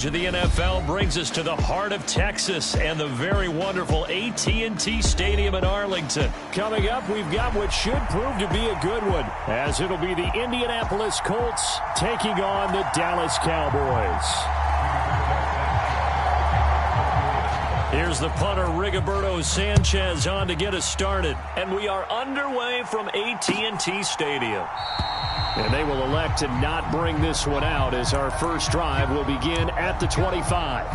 The NFL brings us to the heart of Texas and the very wonderful AT&T Stadium in Arlington. Coming up, we've got what should prove to be a good one, as it'll be the Indianapolis Colts taking on the Dallas Cowboys. Here's the punter, Rigoberto Sanchez, on to get us started. And we are underway from AT&T Stadium. And they will elect to not bring this one out, as our first drive will begin at the 25.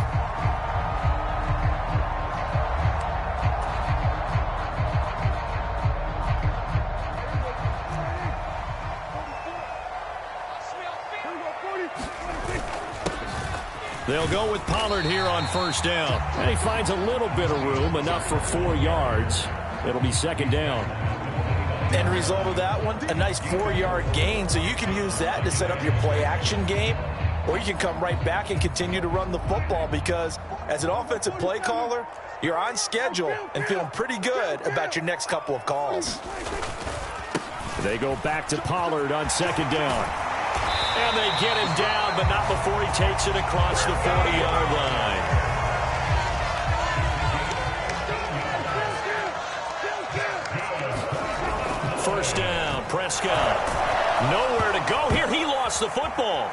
They'll go with Pollard here on first down. And he finds a little bit of room, enough for 4 yards. It'll be second down. End result of that one, a nice 4-yard gain, so you can use that to set up your play-action game, or you can come right back and continue to run the football, because as an offensive play caller, you're on schedule and feeling pretty good about your next couple of calls. They go back to Pollard on second down. And they get him down, but not before he takes it across the 40-yard line. First down, Prescott. Nowhere to go here. He lost the football.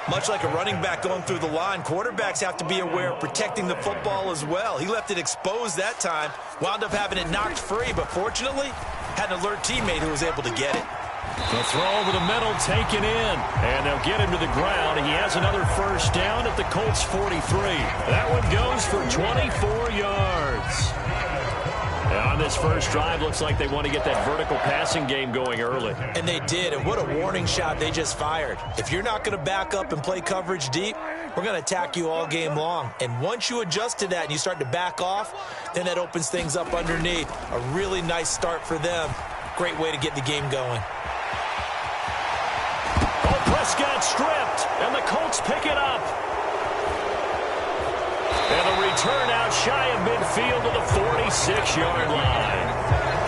Much like a running back going through the line, quarterbacks have to be aware of protecting the football as well. He left it exposed that time, wound up having it knocked free, but fortunately had an alert teammate who was able to get it. The throw over the middle taken in, and they'll get him to the ground. He has another first down at the Colts 43. That one goes for 24 yards. On this first drive, looks like they want to get that vertical passing game going early. And they did, and what a warning shot they just fired. If you're not going to back up and play coverage deep, we're going to attack you all game long. And once you adjust to that and you start to back off, then that opens things up underneath. A really nice start for them. Great way to get the game going. Oh, Prescott stripped, and the Colts pick it up. And a return out shy of midfield to the 46-yard line.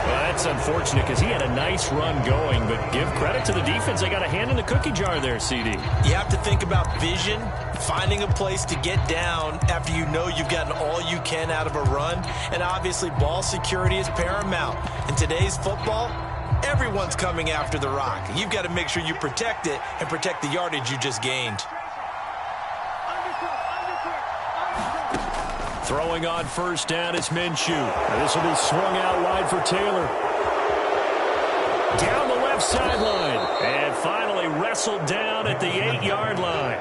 Well, that's unfortunate because he had a nice run going, but give credit to the defense. They got a hand in the cookie jar there, CD. You have to think about vision, finding a place to get down after you know you've gotten all you can out of a run, and obviously ball security is paramount. In today's football, everyone's coming after the rock. You've got to make sure you protect it and protect the yardage you just gained. Throwing on first down is Minshew. This will be swung out wide for Taylor. Down the left sideline. And finally wrestled down at the 8-yard line.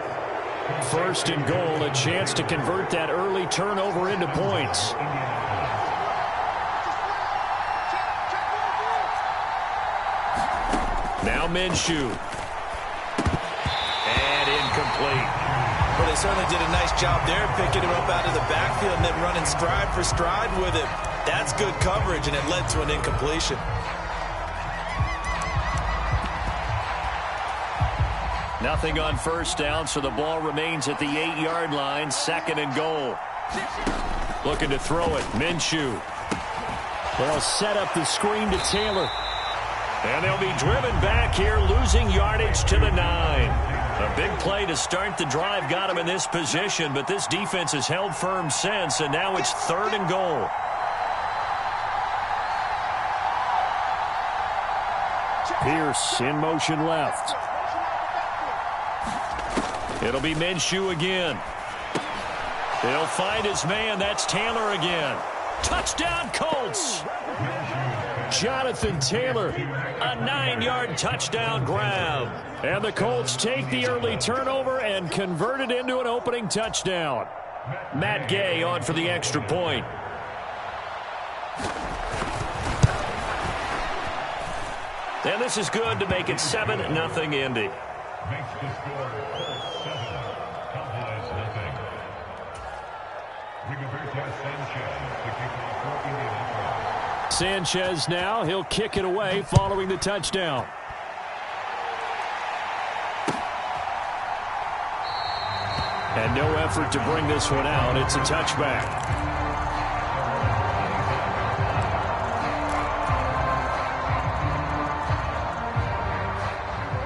First and goal, a chance to convert that early turnover into points. Now Minshew. And incomplete. Well, they certainly did a nice job there, picking him up out of the backfield and then running stride for stride with him. That's good coverage, and it led to an incompletion. Nothing on first down, so the ball remains at the 8-yard line, second and goal. Looking to throw it, Minshew. They'll set up the screen to Taylor. And they'll be driven back here, losing yardage to the 9. A big play to start the drive got him in this position, but this defense has held firm since, and now it's third and goal. Pierce in motion left. It'll be Minshew again. He'll find his man. That's Taylor again. Touchdown, Colts! Jonathan Taylor, a 9-yard touchdown grab. And the Colts take the early turnover and convert it into an opening touchdown. Matt Gay on for the extra point. And this is good to make it 7-0 Indy. Sanchez now, he'll kick it away following the touchdown. And no effort to bring this one out. It's a touchback.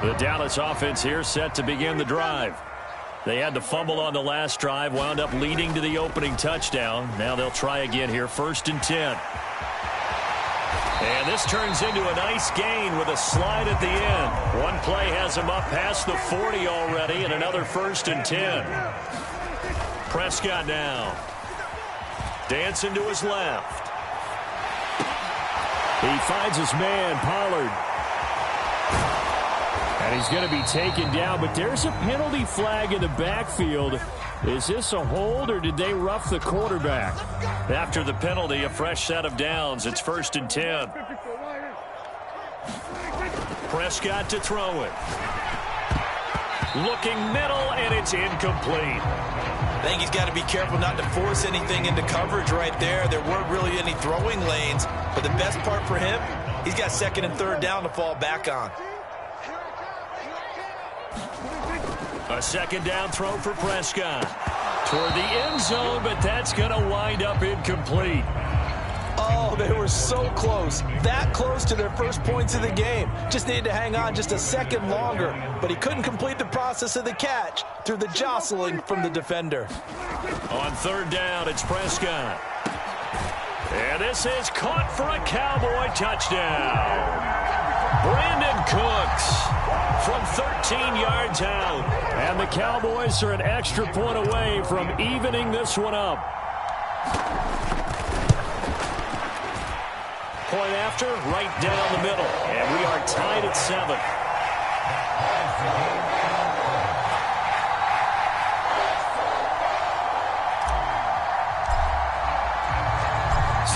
The Dallas offense here set to begin the drive. They had the fumble on the last drive, wound up leading to the opening touchdown. Now they'll try again here, 1st and 10. And this turns into a nice gain with a slide at the end. One play has him up past the 40 already, and another 1st and 10. Prescott now. Dancing to his left. He finds his man, Pollard. And he's going to be taken down, but there's a penalty flag in the backfield. Is this a hold, or did they rough the quarterback? After the penalty, a fresh set of downs. It's 1st and 10. Prescott to throw it. Looking middle, and it's incomplete. I think he's got to be careful not to force anything into coverage right there. There weren't really any throwing lanes, but the best part for him, he's got 2nd and 3rd down to fall back on. A 2nd down throw for Prescott. Toward the end zone, but that's going to wind up incomplete. Oh, they were so close. That close to their first points of the game. Just needed to hang on just a second longer. But he couldn't complete the process of the catch through the jostling from the defender. On 3rd down, it's Prescott. And this is caught for a Cowboy touchdown. Brandon Cooks from 13 yards out. And the Cowboys are an extra point away from evening this one up. Point after, right down the middle. And we are tied at 7.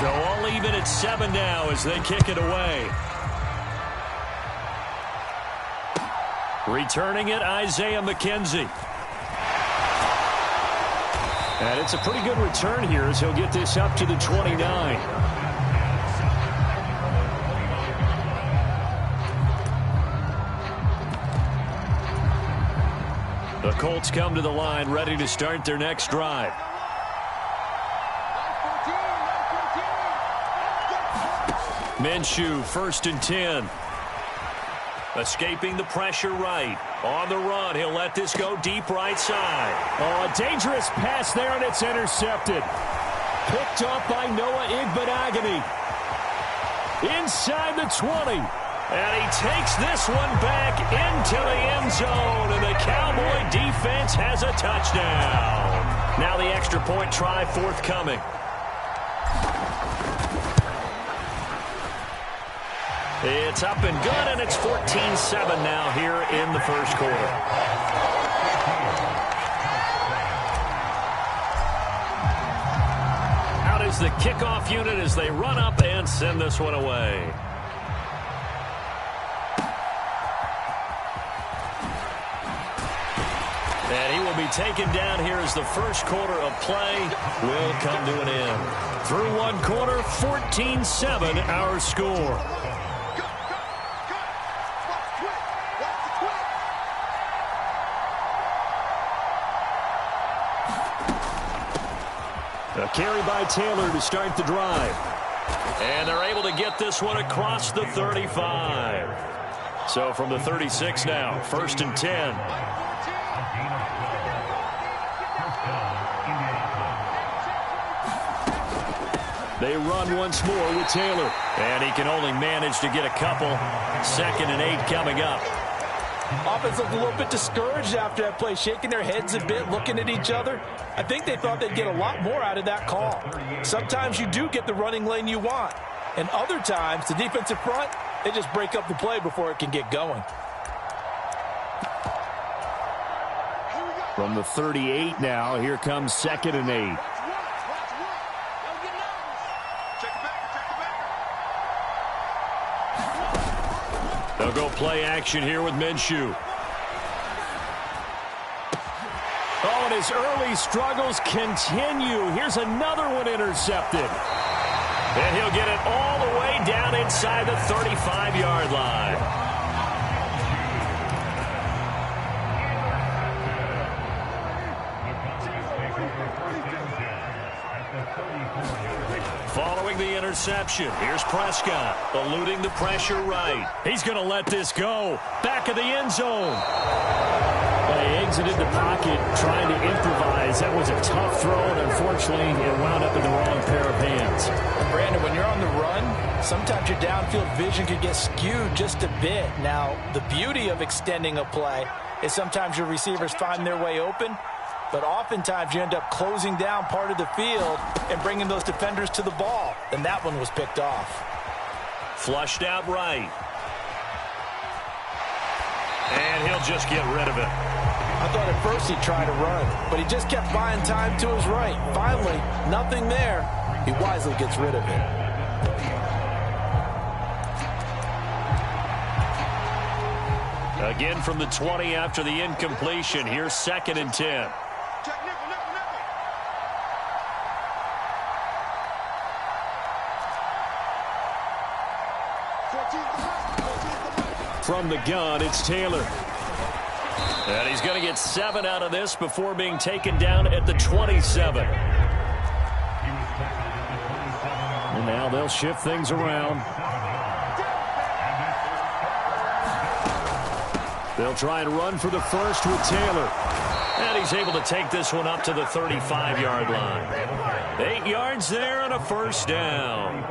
So all even at 7 now as they kick it away. Returning it, Isaiah McKenzie. And it's a pretty good return here as he'll get this up to the 29. The Colts come to the line, ready to start their next drive. Minshew, 1st and 10. Escaping the pressure right. On the run, he'll let this go deep right side. Oh, a dangerous pass there, and it's intercepted. Picked up by Noah Igbenogany. Inside the 20. And he takes this one back into the end zone, and the Cowboy defense has a touchdown. Now the extra point try forthcoming. It's up and good, and it's 14-7 now here in the first quarter. Out is the kickoff unit as they run up and send this one away. And he will be taken down here as the first quarter of play will come to an end. Through one quarter, 14-7 our score. A carry by Taylor to start the drive. And they're able to get this one across the 35. So from the 36 now, 1st and 10. They run once more with Taylor. And he can only manage to get a couple. 2nd and 8 coming up. Offense looked a little bit discouraged after that play, shaking their heads a bit, looking at each other. I think they thought they'd get a lot more out of that call. Sometimes you do get the running lane you want. And other times, the defensive front, they just break up the play before it can get going. From the 38 now, here comes 2nd and 8. They'll go play action here with Minshew. Oh, and his early struggles continue. Here's another one intercepted. And he'll get it all the way down inside the 35-yard line. Following the interception, here's Prescott, eluding the pressure right. He's going to let this go. Back of the end zone. They exited the pocket trying to improvise. That was a tough throw, and unfortunately, it wound up in the wrong pair of hands. Brandon, when you're on the run, sometimes your downfield vision could get skewed just a bit. Now, the beauty of extending a play is sometimes your receivers find their way open, but oftentimes you end up closing down part of the field and bringing those defenders to the ball, and that one was picked off. Flushed out right. And he'll just get rid of it. I thought at first he'd try to run, but he just kept buying time to his right. Finally, nothing there. He wisely gets rid of it. Again from the 20 after the incompletion. Here's 2nd and 10. From the gun, it's Taylor. And he's going to get 7 out of this before being taken down at the 27. And now they'll shift things around. They'll try and run for the first with Taylor. And he's able to take this one up to the 35-yard line. 8 yards there and a first down.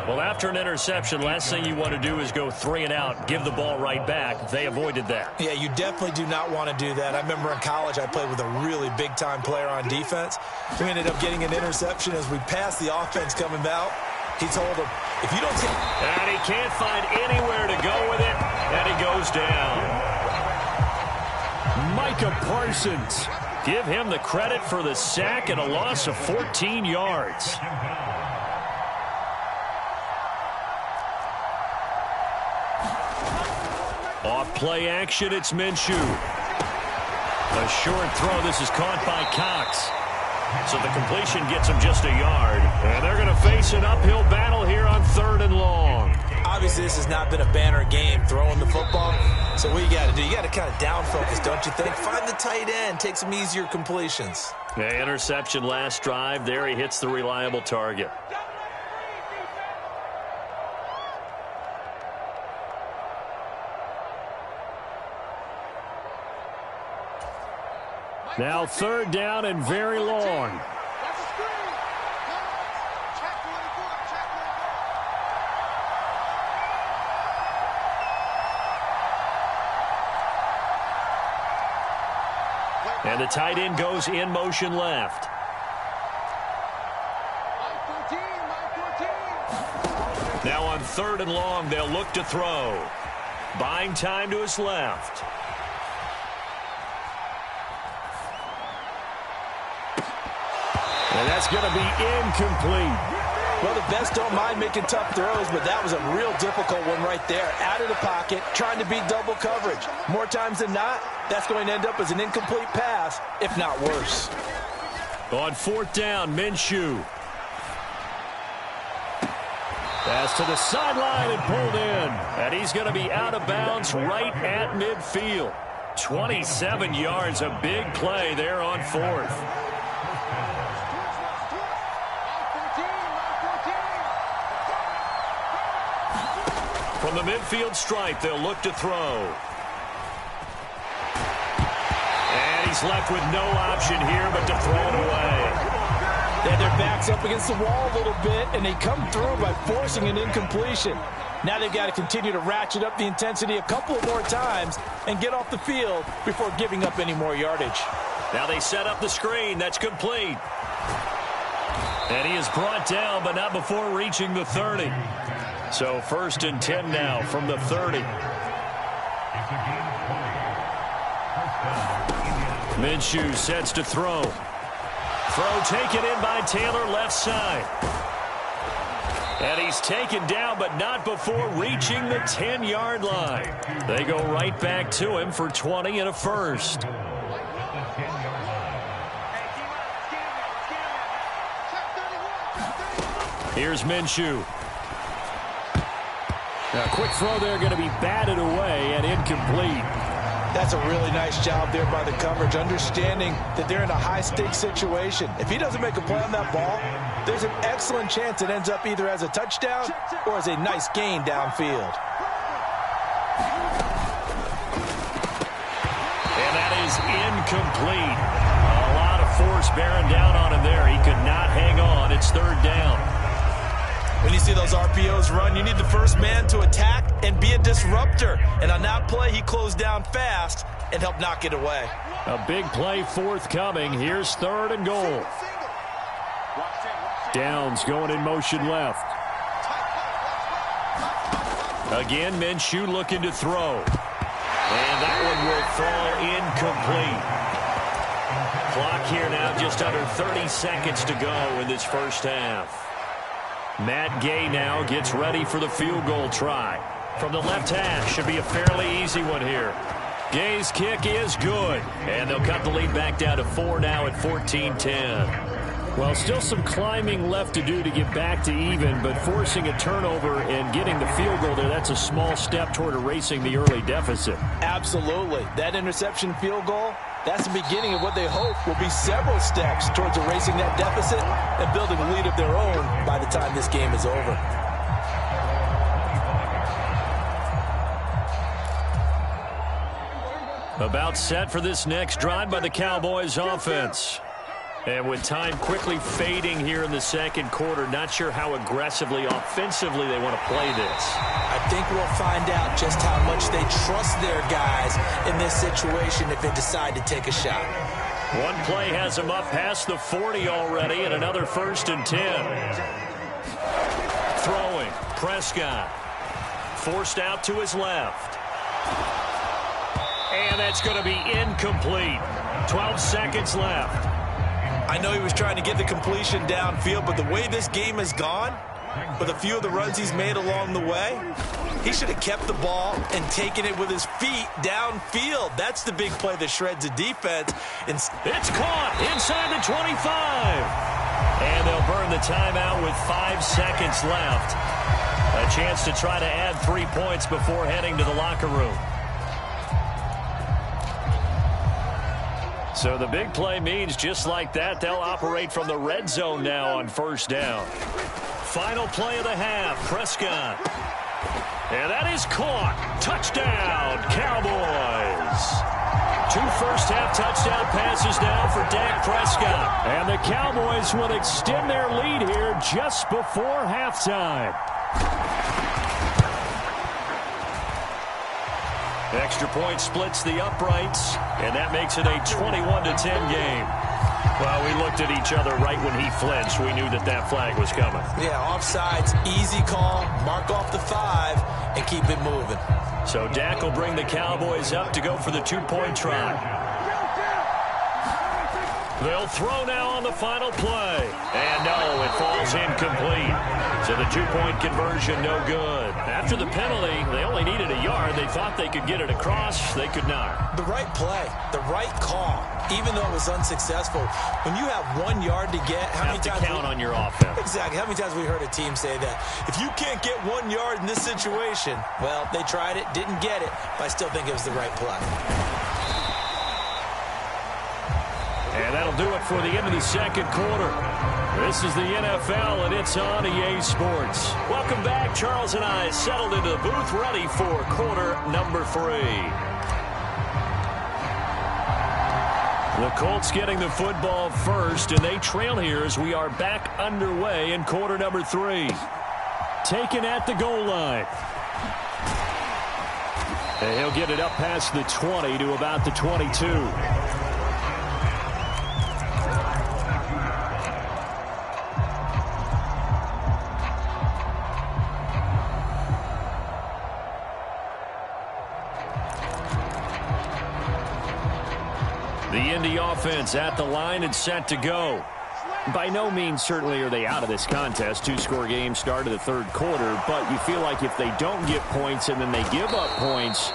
Well, after an interception, last thing you want to do is go 3 and out, give the ball right back. They avoided that. Yeah, you definitely do not want to do that. I remember in college I played with a really big-time player on defense. We ended up getting an interception as we passed the offense coming out. He told him, if you don't take... And he can't find anywhere to go with it, and he goes down. Micah Parsons. Give him the credit for the sack and a loss of 14 yards. Off play action, it's Minshew. A short throw. This is caught by Cox. So the completion gets him just a yard. And they're going to face an uphill battle here on 3rd and long. Obviously, this has not been a banner game throwing the football. So what you got to do, you got to kind of down focus, don't you think? Find the tight end, take some easier completions. Yeah, interception last drive. There he hits the reliable target. Now 3rd down and very long. And the tight end goes in motion left. Now on 3rd and long, they'll look to throw. Buying time to his left. And that's going to be incomplete. Well, the best don't mind making tough throws, but that was a real difficult one right there. Out of the pocket, trying to beat double coverage. More times than not, that's going to end up as an incomplete pass, if not worse. On 4th down, Minshew. Pass to the sideline and pulled in. And he's going to be out of bounds right at midfield. 27 yards, a big play there on 4th. From the midfield stripe, they'll look to throw. And he's left with no option here but to throw it away. They had their backs up against the wall a little bit, and they come through by forcing an incompletion. Now they've got to continue to ratchet up the intensity a couple of more times and get off the field before giving up any more yardage. Now they set up the screen. That's complete. And he is brought down, but not before reaching the 30. So 1st and 10 now from the 30. Minshew sets to throw. Throw taken in by Taylor, left side. And he's taken down, but not before reaching the 10-yard line. They go right back to him for 20 and a first. Here's Minshew. A quick throw there, going to be batted away and incomplete. That's a really nice job there by the coverage, understanding that they're in a high-stakes situation. If he doesn't make a play on that ball, there's an excellent chance it ends up either as a touchdown or as a nice gain downfield. And that is is incomplete. A lot of force bearing down on him there. He could not hang on. It's third down. When you see those RPOs run, you need the first man to attack and be a disruptor. And on that play, he closed down fast and helped knock it away. A big play forthcoming. Here's third and goal. Downs going in motion left. Again, Minshew looking to throw. And that one will fall incomplete. Clock here now, just under 30 seconds to go in this first half. Matt Gay now gets ready for the field goal try. From the left hash, should be a fairly easy one here. Gay's kick is good. And they'll cut the lead back down to 4 now at 14-10. Well, still some climbing left to do to get back to even, but forcing a turnover and getting the field goal there, that's a small step toward erasing the early deficit. Absolutely. That interception field goal, that's the beginning of what they hope will be several steps towards erasing that deficit and building a lead of their own by the time this game is over. About set for this next drive by the Cowboys offense. And with time quickly fading here in the second quarter, not sure how aggressively, offensively they want to play this. I think we'll find out just how much they trust their guys in this situation if they decide to take a shot. One play has them up past the 40 already, and another 1st and 10. Throwing, Prescott. Forced out to his left. And that's going to be incomplete. 12 seconds left. I know he was trying to get the completion downfield, but the way this game has gone, with a few of the runs he's made along the way, he should have kept the ball and taken it with his feet downfield. That's the big play that shreds the defense. It's caught inside the 25. And they'll burn the timeout with 5 seconds left. A chance to try to add 3 points before heading to the locker room. So the big play means just like that, they'll operate from the red zone now on first down. Final play of the half, Prescott. And that is caught. Touchdown, Cowboys. 2 first-half touchdown passes now for Dak Prescott. And the Cowboys will extend their lead here just before halftime. Extra point splits the uprights, and that makes it a 21-10 game. Well, we looked at each other right when he flinched. We knew that that flag was coming. Yeah, offsides, easy call, mark off the 5, and keep it moving. So Dak will bring the Cowboys up to go for the 2-point try. They'll throw now on the final play. And no, it falls incomplete. So the 2-point conversion no good. After the penalty, they only needed a yard. They thought they could get it across. They could not. The right play, the right call, even though it was unsuccessful. When you have 1 yard to get, how many times count on your offense. Exactly. How many times we heard a team say that? If you can't get 1 yard in this situation, well, they tried it, didn't get it, but I still think it was the right play. And that'll do it for the end of the second quarter. This is the NFL, and it's on EA Sports. Welcome back. Charles and I settled into the booth, ready for quarter number 3. The Colts getting the football first, and they trail here as we are back underway in quarter number 3. Taken at the goal line. And he'll get it up past the 20 to about the 22. The Indy offense at the line and set to go. By no means certainly are they out of this contest. 2-score game start of the third quarter, but you feel like if they don't get points and then they give up points,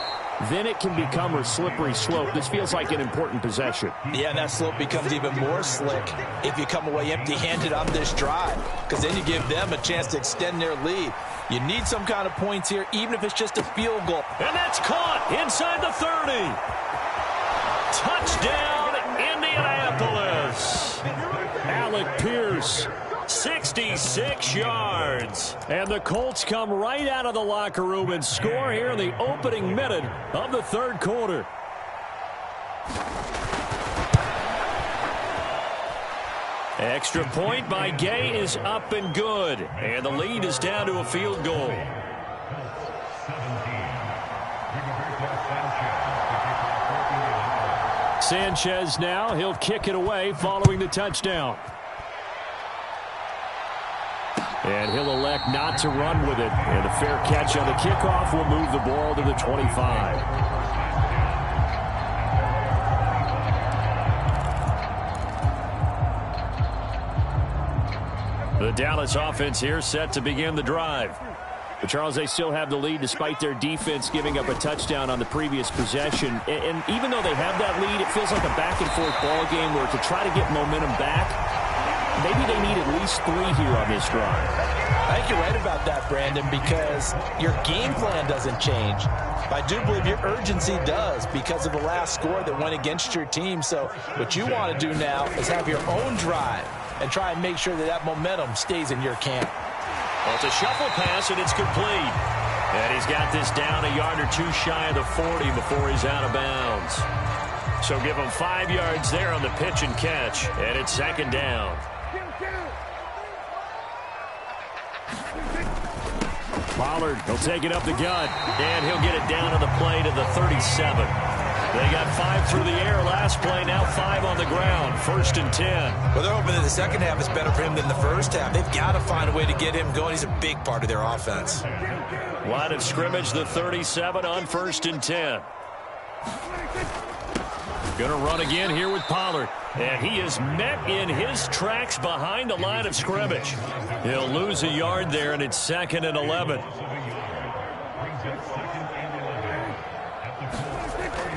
then it can become a slippery slope. This feels like an important possession. Yeah, and that slope becomes even more slick if you come away empty-handed on this drive, because then you give them a chance to extend their lead. You need some kind of points here, even if it's just a field goal. And that's caught inside the 30. Touchdown, Indianapolis. Alec Pierce, 66 yards. And the Colts come right out of the locker room and score here in the opening minute of the third quarter. Extra point by Gay is up and good. And the lead is down to a field goal. Sanchez now. He'll kick it away following the touchdown. And he'll elect not to run with it. And a fair catch on the kickoff will move the ball to the 25. The Dallas offense here set to begin the drive. But Charles, they still have the lead despite their defense giving up a touchdown on the previous possession. And even though they have that lead, it feels like a back-and-forth ball game where to try to get momentum back, maybe they need at least 3 here on this drive. I think you're right about that, Brandon, because your game plan doesn't change. I do believe your urgency does because of the last score that went against your team. So what you want to do now is have your own drive and try and make sure that that momentum stays in your camp. Well, it's a shuffle pass, and it's complete. And he's got this down a yard or 2 shy of the 40 before he's out of bounds. So give him 5 yards there on the pitch and catch, and it's second down. Pollard, he'll take it up the gut, and he'll get it down to the play to the 37. They got 5 through the air last play, now 5 on the ground, 1st and 10. Well, they're hoping that the second half is better for him than the first half. They've got to find a way to get him going. He's a big part of their offense. Line of scrimmage, the 37 on 1st and 10. Going to run again here with Pollard. And he is met in his tracks behind the line of scrimmage. He'll lose a yard there, and it's 2nd and 11.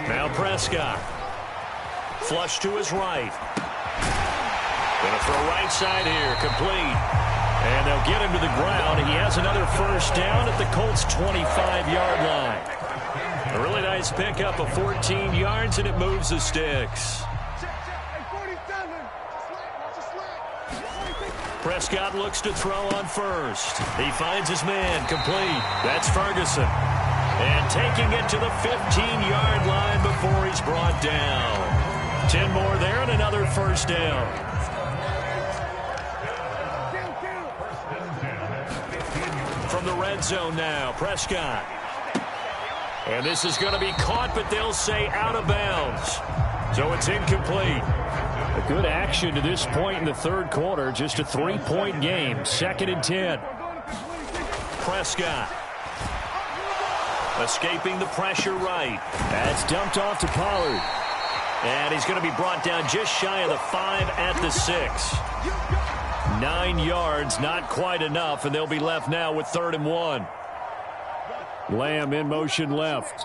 Now Prescott. Flush to his right. Going to throw right side here. Complete. And they'll get him to the ground. He has another first down at the Colts' 25-yard line. A really nice pickup of 14 yards, and it moves the sticks. Prescott looks to throw on first. He finds his man. Complete. That's Ferguson. And taking it to the 15-yard line before he's brought down. 10 more there and another first down. From the red zone now, Prescott. And this is going to be caught, but they'll say out of bounds. So it's incomplete. A good action to this point in the third quarter. Just a 3-point game. 2nd and 10. Prescott. Escaping the pressure right. That's dumped off to Pollard. And he's going to be brought down just shy of the 5 at the 6. 9 yards, not quite enough, and they'll be left now with 3rd and 1. Lamb in motion left.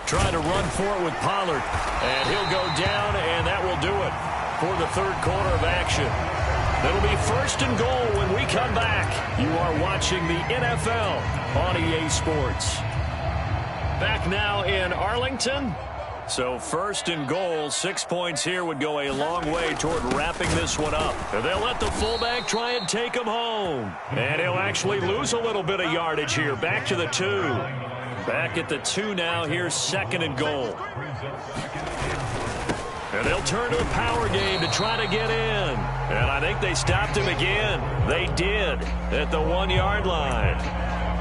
Trying to run for it with Pollard. And he'll go down, and that will do it for the third quarter of action. It'll be 1st and goal when we come back. You are watching the NFL on EA Sports. Back now in Arlington. So 1st and goal, 6 points here would go a long way toward wrapping this one up. They'll let the fullback try and take him home. And he'll actually lose a little bit of yardage here. Back to the 2. Back at the 2 now. Here's 2nd and goal. And they'll turn to a power game to try to get in. And I think they stopped him again. They did at the 1-yard line.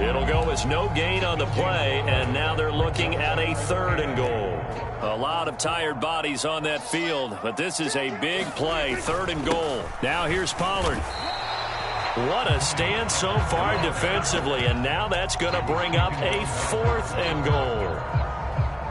It'll go as no gain on the play, and now they're looking at a 3rd and goal. A lot of tired bodies on that field, but this is a big play, 3rd and goal. Now here's Pollard. What a stand so far defensively, and now that's going to bring up a 4th and goal.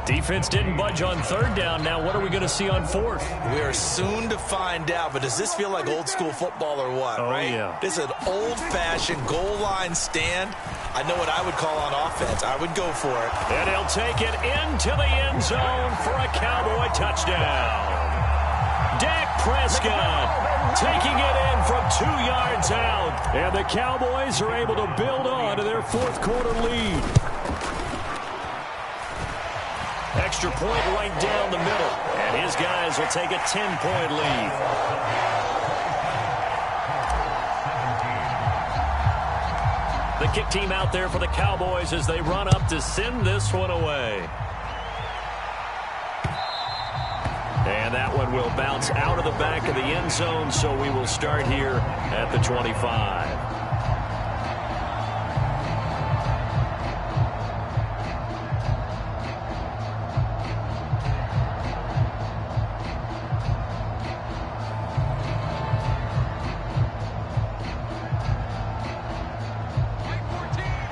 Defense didn't budge on 3rd down. Now what are we going to see on 4th? We are soon to find out, but does this feel like old school football or what, right? Yeah. This is an old-fashioned goal line stand. I know what I would call on offense. I would go for it. And he'll take it into the end zone for a Cowboy touchdown. Dak Prescott taking it in from 2 yards out. And the Cowboys are able to build on to their 4th quarter lead. Extra point right down the middle. And his guys will take a 10-point lead. The kick team out there for the Cowboys as they run up to send this one away. And that one will bounce out of the back of the end zone, so we will start here at the 25.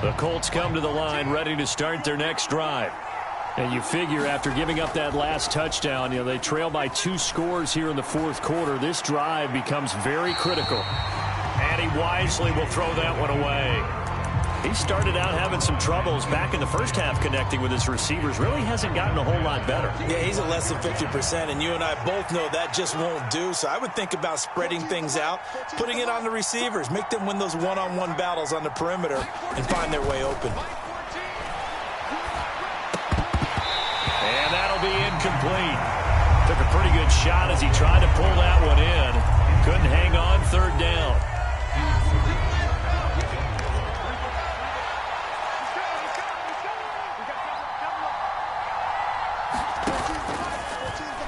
The Colts come to the line ready to start their next drive. And you figure after giving up that last touchdown, they trail by 2 scores here in the fourth quarter. This drive becomes very critical. And he wisely will throw that one away. He started out having some troubles back in the first half connecting with his receivers. Really hasn't gotten a whole lot better. Yeah, he's at less than 50%, and you and I both know that just won't do. So I would think about spreading things out, putting it on the receivers, make them win those one-on-one battles on the perimeter and find their way open. And that'll be incomplete. Took a pretty good shot as he tried to pull that one in. Couldn't hang on third down.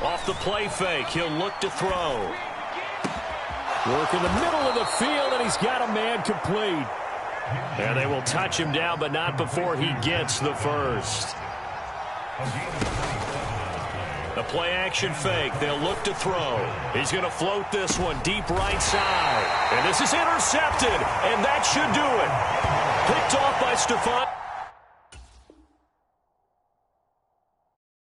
Off the play fake, he'll look to throw. Work in the middle of the field, and he's got a man complete. And they will touch him down, but not before he gets the first. The play action fake, they'll look to throw. He's going to float this one deep right side. And this is intercepted, and that should do it. Picked off by Stephon.